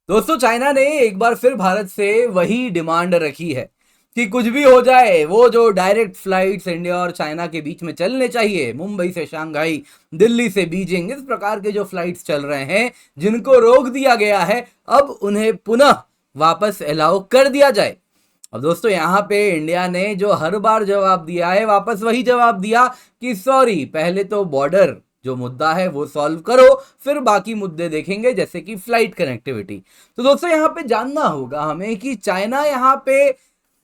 दोस्तों चाइना ने एक बार फिर भारत से वही डिमांड रखी है कि कुछ भी हो जाए वो जो डायरेक्ट फ्लाइट्स इंडिया और चाइना के बीच में चलने चाहिए, मुंबई से शंघाई, दिल्ली से बीजिंग, इस प्रकार के जो फ्लाइट्स चल रहे हैं जिनको रोक दिया गया है, अब उन्हें पुनः वापस अलाउ कर दिया जाए। अब दोस्तों यहाँ पे इंडिया ने जो हर बार जवाब दिया है, वापस वही जवाब दिया कि सॉरी, पहले तो बॉर्डर जो मुद्दा है वो सॉल्व करो, फिर बाकी मुद्दे देखेंगे जैसे कि फ्लाइट कनेक्टिविटी। तो दोस्तों यहाँ पे जानना होगा हमें कि चाइना यहाँ पे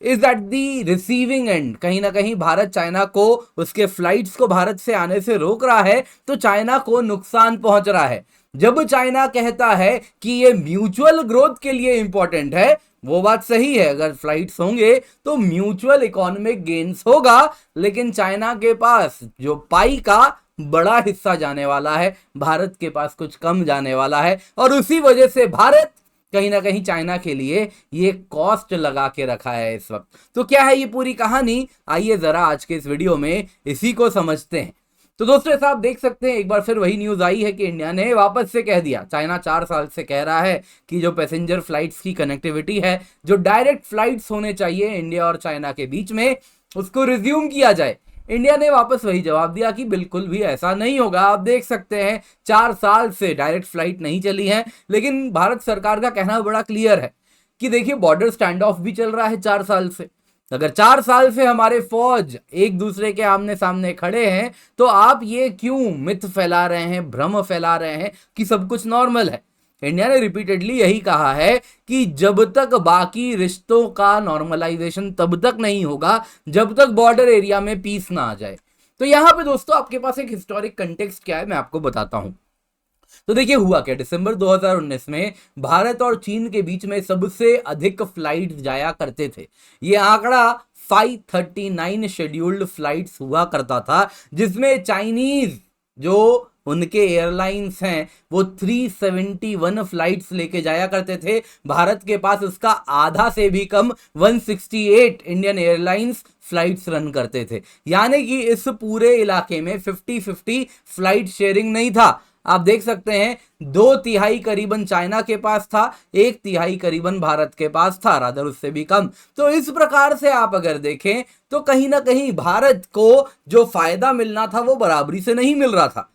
is at the receiving end. कहीं ना कहीं भारत चाइना को उसके फ्लाइट्स को भारत से आने से रोक रहा है, तो चाइना को नुकसान पहुंच रहा है। जब चाइना कहता है कि ये म्यूचुअल ग्रोथ के लिए इंपॉर्टेंट है, वो बात सही है, अगर फ्लाइट्स होंगे तो म्यूचुअल इकोनॉमिक गेन्स होगा, लेकिन चाइना के पास जो पाई का बड़ा हिस्सा जाने वाला है, भारत के पास कुछ कम जाने वाला है, और उसी वजह से भारत कहीं ना कहीं चाइना के लिए ये कॉस्ट लगा के रखा है इस वक्त। तो क्या है ये पूरी कहानी, आइए जरा आज के इस वीडियो में इसी को समझते हैं। तो दोस्तों ऐसा आप देख सकते हैं, एक बार फिर वही न्यूज आई है कि इंडिया ने वापस से कह दिया, चाइना 4 साल से कह रहा है कि जो पैसेंजर फ्लाइट्स की कनेक्टिविटी है, जो डायरेक्ट फ्लाइट्स होने चाहिए इंडिया और चाइना के बीच में, उसको रिज्यूम किया जाए। इंडिया ने वापस वही जवाब दिया कि बिल्कुल भी ऐसा नहीं होगा। आप देख सकते हैं 4 साल से डायरेक्ट फ्लाइट नहीं चली है, लेकिन भारत सरकार का कहना बड़ा क्लियर है कि देखिए बॉर्डर स्टैंड ऑफ भी चल रहा है 4 साल से। अगर 4 साल से हमारे फौज एक दूसरे के आमने सामने खड़े हैं, तो आप ये क्यों मिथ फैला रहे हैं, भ्रम फैला रहे हैं कि सब कुछ नॉर्मल है। इंडिया ने रिपीटेडली यही कहा है कि जब तक बाकी रिश्तों का नॉर्मलाइजेशन तब तक नहीं होगा जब तक बॉर्डर एरिया में पीस ना आ जाए। तो यहां पे दोस्तों आपके पास एक हिस्टोरिक कंटेक्स्ट क्या है, मैं आपको बताता हूं। तो देखिए हुआ क्या, दिसंबर 2019 में भारत और चीन के बीच में सबसे अधिक फ्लाइट्स जाया करते थे। ये आंकड़ा 539 शेड्यूल्ड फ्लाइट्स हुआ करता था, जिसमें चाइनीज जो उनके एयरलाइंस हैं वो 371 फ्लाइट्स लेके जाया करते थे। भारत के पास उसका आधा से भी कम 168 इंडियन एयरलाइंस फ्लाइट्स रन करते थे। यानी कि इस पूरे इलाके में 50-50 फ्लाइट शेयरिंग नहीं था। आप देख सकते हैं 2/3 करीबन चाइना के पास था, 1/3 करीबन भारत के पास था, रादर उससे भी कम। तो इस प्रकार से आप अगर देखें तो कहीं ना कहीं भारत को जो फायदा मिलना था वो बराबरी से नहीं मिल रहा था।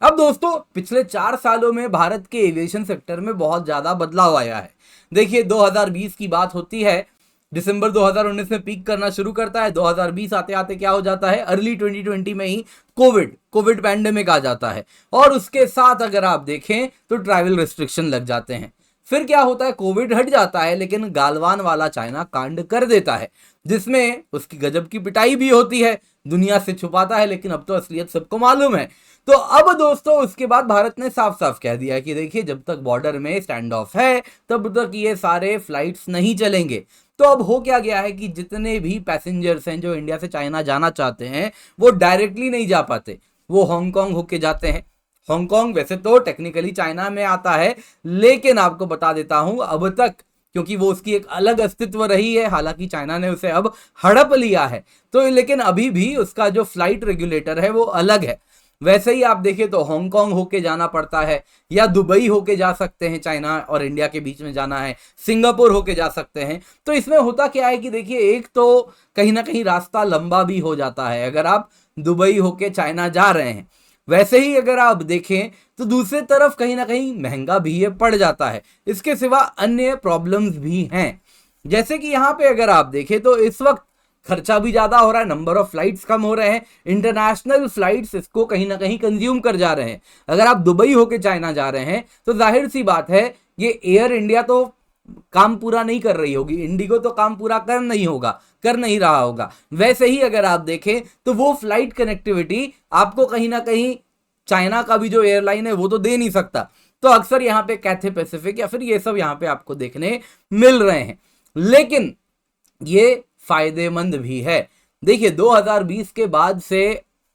अब दोस्तों पिछले 4 सालों में भारत के एविएशन सेक्टर में बहुत ज्यादा बदलाव आया है। देखिए 2020 की बात होती है, दिसंबर 2019 में पीक करना शुरू करता है, 2020 आते आते क्या हो जाता है, अर्ली 2020 में ही कोविड पैंडेमिक आ जाता है, और उसके साथ अगर आप देखें तो ट्रैवल रिस्ट्रिक्शन लग जाते हैं। फिर क्या होता है, कोविड हट जाता है, लेकिन गालवान वाला चाइना कांड कर देता है, जिसमें उसकी गजब की पिटाई भी होती है, दुनिया से छुपाता है, लेकिन अब तो असलियत सबको मालूम है। तो अब दोस्तों उसके बाद भारत ने साफ साफ कह दिया कि देखिए जब तक बॉर्डर में स्टैंड ऑफ है तब तक ये सारे फ्लाइट्स नहीं चलेंगे। तो अब हो क्या गया है कि जितने भी पैसेंजर्स हैं जो इंडिया से चाइना जाना चाहते हैं वो डायरेक्टली नहीं जा पाते, वो हांगकांग होके जाते हैं। हांगकांग वैसे तो टेक्निकली चाइना में आता है, लेकिन आपको बता देता हूं अब तक, क्योंकि वो उसकी एक अलग अस्तित्व रही है, हालांकि चाइना ने उसे अब हड़प लिया है, तो लेकिन अभी भी उसका जो फ्लाइट रेगुलेटर है वो अलग है। वैसे ही आप देखें तो हांगकांग होके जाना पड़ता है, या दुबई होके जा सकते हैं, चाइना और इंडिया के बीच में जाना है, सिंगापुर होके जा सकते हैं। तो इसमें होता क्या है कि देखिए एक तो कहीं ना कहीं रास्ता लंबा भी हो जाता है अगर आप दुबई होके चाइना जा रहे हैं। वैसे ही अगर आप देखें तो दूसरी तरफ कहीं ना कहीं महंगा भी ये पड़ जाता है। इसके सिवा अन्य प्रॉब्लम्स भी हैं, जैसे कि यहाँ पे अगर आप देखें तो इस वक्त खर्चा भी ज्यादा हो रहा है, नंबर ऑफ फ्लाइट्स कम हो रहे हैं, इंटरनेशनल फ्लाइट्स इसको कहीं ना कहीं कंज्यूम कर जा रहे हैं। अगर आप दुबई होके चाइना जा रहे हैं तो जाहिर सी बात है ये एयर इंडिया तो काम पूरा नहीं कर रही होगी, इंडिगो तो काम पूरा कर नहीं रहा होगा। वैसे ही अगर आप देखें तो वो फ्लाइट कनेक्टिविटी आपको कहीं ना कहीं चाइना का भी जो एयरलाइन है वो तो दे नहीं सकता। तो अक्सर यहाँ पे कैथे पैसिफिक या फिर ये सब यहाँ पे आपको देखने मिल रहे हैं, लेकिन ये फायदेमंद भी है। देखिए 2020 के बाद से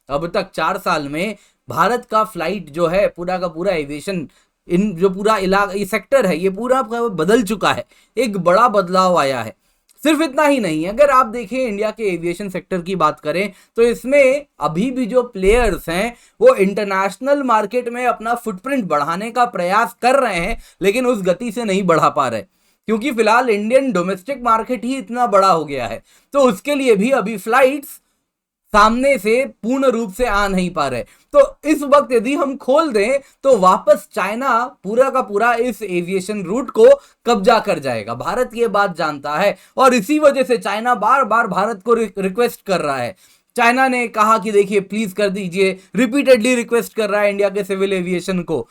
अब तक 4 साल में भारत का फ्लाइट जो है पूरा का पूरा एविएशन, इन जो पूरा इलाका ये सेक्टर है ये पूरा बदल चुका है, एक बड़ा बदलाव आया है। सिर्फ इतना ही नहीं, अगर आप देखें इंडिया के एविएशन सेक्टर की बात करें तो इसमें अभी भी जो प्लेयर्स हैं वो इंटरनेशनल मार्केट में अपना फुटप्रिंट बढ़ाने का प्रयास कर रहे हैं, लेकिन उस गति से नहीं बढ़ा पा रहे, क्योंकि फिलहाल इंडियन डोमेस्टिक मार्केट ही इतना बड़ा हो गया है। तो उसके लिए भी अभी फ्लाइट्स सामने से पूर्ण रूप से आ नहीं पा रहे। तो इस वक्त यदि हम खोल दें तो वापस चाइना पूरा का पूरा इस एविएशन रूट को कब्जा कर जाएगा। भारत ये बात जानता है और इसी वजह से चाइना बार बार भारत को रिक्वेस्ट कर रहा है। चाइना ने कहा कि देखिए प्लीज कर दीजिए, रिपीटेडली रिक्वेस्ट कर रहा है इंडिया के सिविल एविएशन को।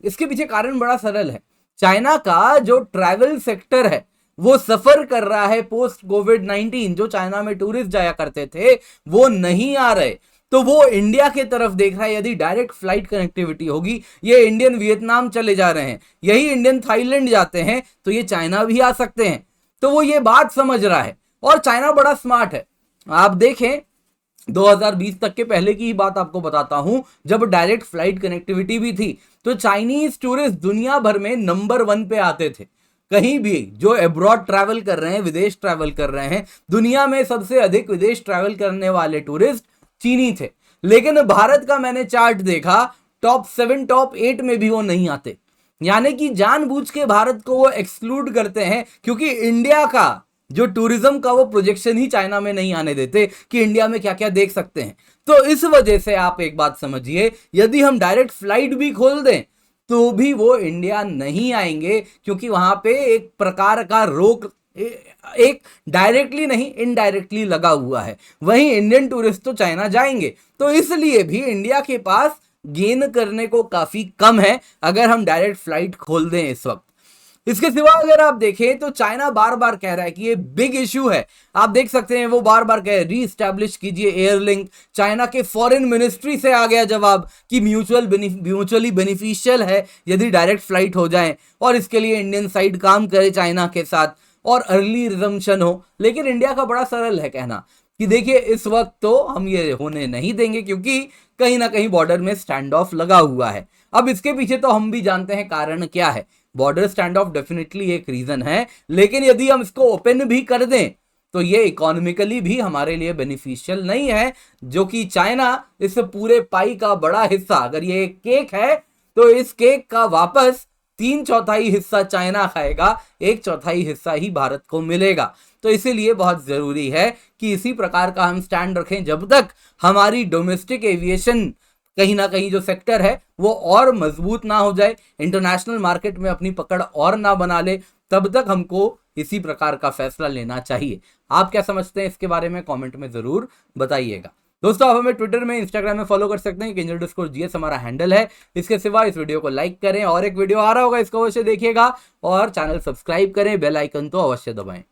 इसके पीछे कारण बड़ा सरल है, चाइना का जो ट्रैवल सेक्टर है वो सफर कर रहा है पोस्ट कोविड-19। जो चाइना में टूरिस्ट जाया करते थे वो नहीं आ रहे, तो वो इंडिया के तरफ देख रहा है। यदि डायरेक्ट फ्लाइट कनेक्टिविटी होगी, ये इंडियन वियतनाम चले जा रहे हैं, यही इंडियन थाईलैंड जाते हैं, तो ये चाइना भी आ सकते हैं। तो वो ये बात समझ रहा है और चाइना बड़ा स्मार्ट है। आप देखें 2020 तक के पहले की ही बात आपको बताता हूं, जब डायरेक्ट फ्लाइट कनेक्टिविटी भी थी तो चाइनीज टूरिस्ट दुनिया भर में नंबर 1 पे आते थे। कहीं भी जो अब्रॉड ट्रैवल कर रहे हैं, विदेश ट्रैवल कर रहे हैं, दुनिया में सबसे अधिक विदेश ट्रैवल करने वाले टूरिस्ट चीनी थे। लेकिन भारत का मैंने चार्ट देखा, टॉप 7 टॉप 8 में भी वो नहीं आते। यानी कि जानबूझ के भारत को वो एक्सक्लूड करते हैं, क्योंकि इंडिया का जो टूरिज्म का वो प्रोजेक्शन ही चाइना में नहीं आने देते कि इंडिया में क्या क्या देख सकते हैं। तो इस वजह से आप एक बात समझिए, यदि हम डायरेक्ट फ्लाइट भी खोल दें तो भी वो इंडिया नहीं आएंगे, क्योंकि वहां पे एक प्रकार का रोक एक डायरेक्टली नहीं इनडायरेक्टली लगा हुआ है। वहीं इंडियन टूरिस्ट तो चाइना जाएंगे, तो इसलिए भी इंडिया के पास गेन करने को काफी कम है अगर हम डायरेक्ट फ्लाइट खोल दें इस वक्त। इसके सिवा अगर आप देखें तो चाइना बार बार कह रहा है कि ये बिग इश्यू है। आप देख सकते हैं वो बार बार कह रहे हैं रीस्टैब्लिश कीजिए एयरलिंक। चाइना के फॉरेन मिनिस्ट्री से आ गया जवाब कि म्यूचुअली बेनिफिशियल है यदि डायरेक्ट फ्लाइट हो जाए, और इसके लिए इंडियन साइड काम करे चाइना के साथ और अर्ली रिजम्पशन हो। लेकिन इंडिया का बड़ा सरल है कहना कि देखिए इस वक्त तो हम ये होने नहीं देंगे, क्योंकि कहीं ना कहीं बॉर्डर में स्टैंड ऑफ लगा हुआ है। अब इसके पीछे तो हम भी जानते हैं कारण क्या है। बॉर्डर स्टैंड ऑफ डेफिनेटली एक रीजन है, लेकिन यदि हम इसको ओपन भी कर दें तो ये इकोनॉमिकली भी हमारे लिए बेनिफिशियल नहीं है, जो कि चाइना इस पूरे पाई का बड़ा हिस्सा, अगर ये एक केक है तो इस केक का वापस 3/4 हिस्सा चाइना खाएगा, 1/4 हिस्सा ही भारत को मिलेगा। तो इसीलिए बहुत जरूरी है कि इसी प्रकार का हम स्टैंड रखें जब तक हमारी डोमेस्टिक एविएशन कहीं ना कहीं जो सेक्टर है वो और मजबूत ना हो जाए, इंटरनेशनल मार्केट में अपनी पकड़ और ना बना ले, तब तक हमको इसी प्रकार का फैसला लेना चाहिए। आप क्या समझते हैं इसके बारे में कमेंट में जरूर बताइएगा। दोस्तों आप हमें ट्विटर में, इंस्टाग्राम में फॉलो कर सकते हैं, KNG_GS हमारा हैंडल है। इसके सिवा इस वीडियो को लाइक करें, और एक वीडियो आ रहा होगा इसको अवश्य देखिएगा, और चैनल सब्सक्राइब करें, बेल आइकन तो अवश्य दबाएं।